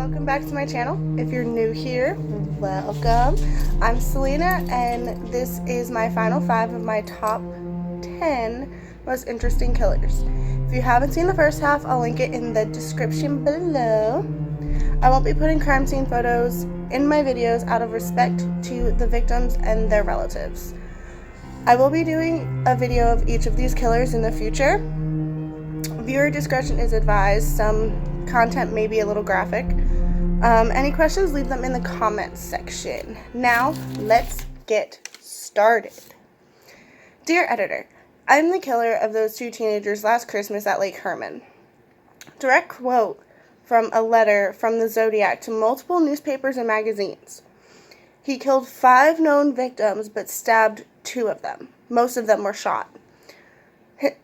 Welcome back to my channel. If you're new here, welcome. I'm Selena, and this is my final 5 of my top 10 most interesting killers. If you haven't seen the first half, I'll link it in the description below. I won't be putting crime scene photos in my videos out of respect to the victims and their relatives. I will be doing a video of each of these killers in the future. Viewer discretion is advised. Some content may be a little graphic. Any questions, leave them in the comments section. Now, let's get started. Dear editor, I'm the killer of those 2 teenagers last Christmas at Lake Herman. Direct quote from a letter from the Zodiac to multiple newspapers and magazines. He killed 5 known victims but stabbed 2 of them. Most of them were shot.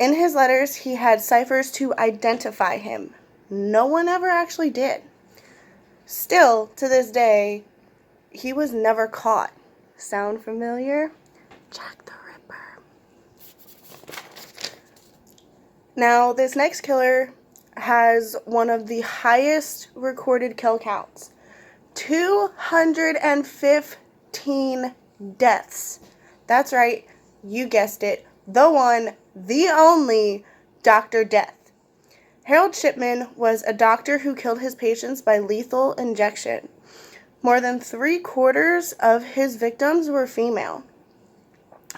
In his letters, he had ciphers to identify him. No one ever actually did. Still, to this day, he was never caught. Sound familiar? Jack the Ripper. Now, this next killer has one of the highest recorded kill counts. 215 deaths. That's right, you guessed it. The one, the only, Dr. Death. Harold Shipman was a doctor who killed his patients by lethal injection. More than 3/4 of his victims were female.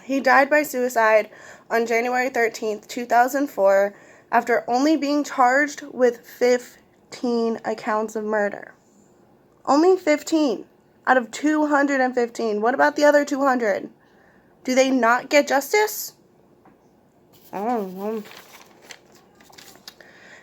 He died by suicide on January 13th, 2004, after only being charged with 15 accounts of murder. Only 15 out of 215. What about the other 200? Do they not get justice? I don't know.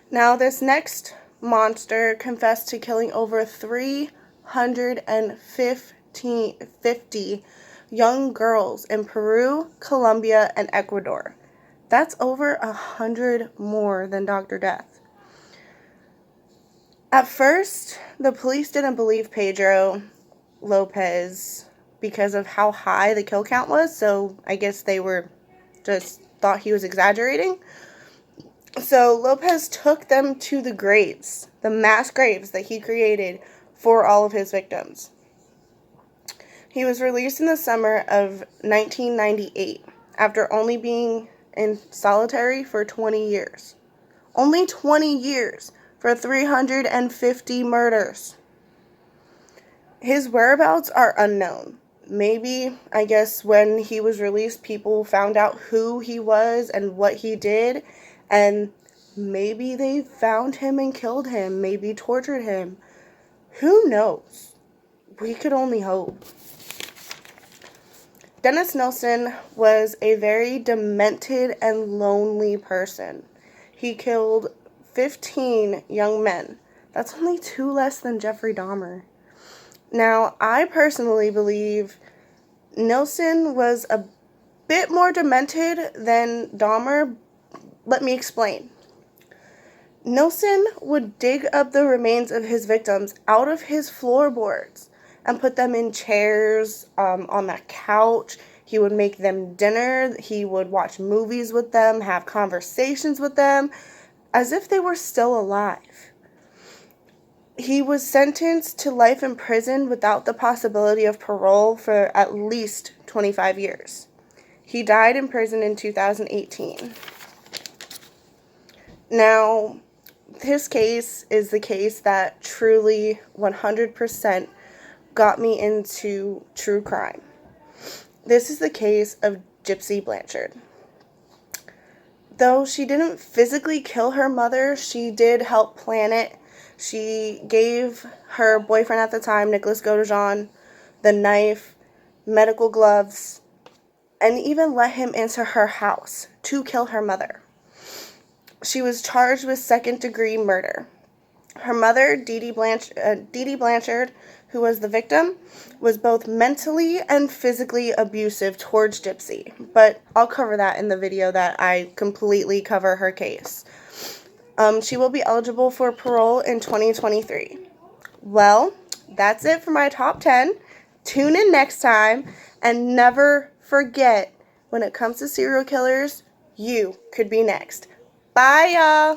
Now, this next monster confessed to killing over 350 young girls in Peru, Colombia, and Ecuador. That's over 100 more than Dr. Death. At first, the police didn't believe Pedro Lopez because of how high the kill count was, so I guess they were just thought he was exaggerating. So Lopez took them to the graves, the mass graves that he created for all of his victims. He was released in the summer of 1998 after only being in solitary for 20 years. Only 20 years for 350 murders. His whereabouts are unknown. Maybe, I guess, when he was released, people found out who he was and what he did, and maybe they found him and killed him, maybe tortured him. Who knows? We could only hope. Dennis Nelson was a very demented and lonely person. He killed 15 young men. That's only 2 less than Jeffrey Dahmer. Now, I personally believe Nelson was a bit more demented than Dahmer. Let me explain. Nelson would dig up the remains of his victims out of his floorboards and put them in chairs on the couch. He would make them dinner. He would watch movies with them, have conversations with them, as if they were still alive. He was sentenced to life in prison without the possibility of parole for at least 25 years. He died in prison in 2018. Now, this case is the case that truly 100% got me into true crime. This is the case of Gypsy Blanchard. Though she didn't physically kill her mother, she did help plan it. She gave her boyfriend at the time, Nicholas Godejohn, the knife, medical gloves, and even let him into her house to kill her mother. She was charged with second-degree murder. Her mother, Dee Dee Blanchard, who was the victim, was both mentally and physically abusive towards Gypsy. But I'll cover that in the video that I completely cover her case. She will be eligible for parole in 2023. Well, that's it for my top 10. Tune in next time, and never forget, when it comes to serial killers, you could be next. Bye, y'all.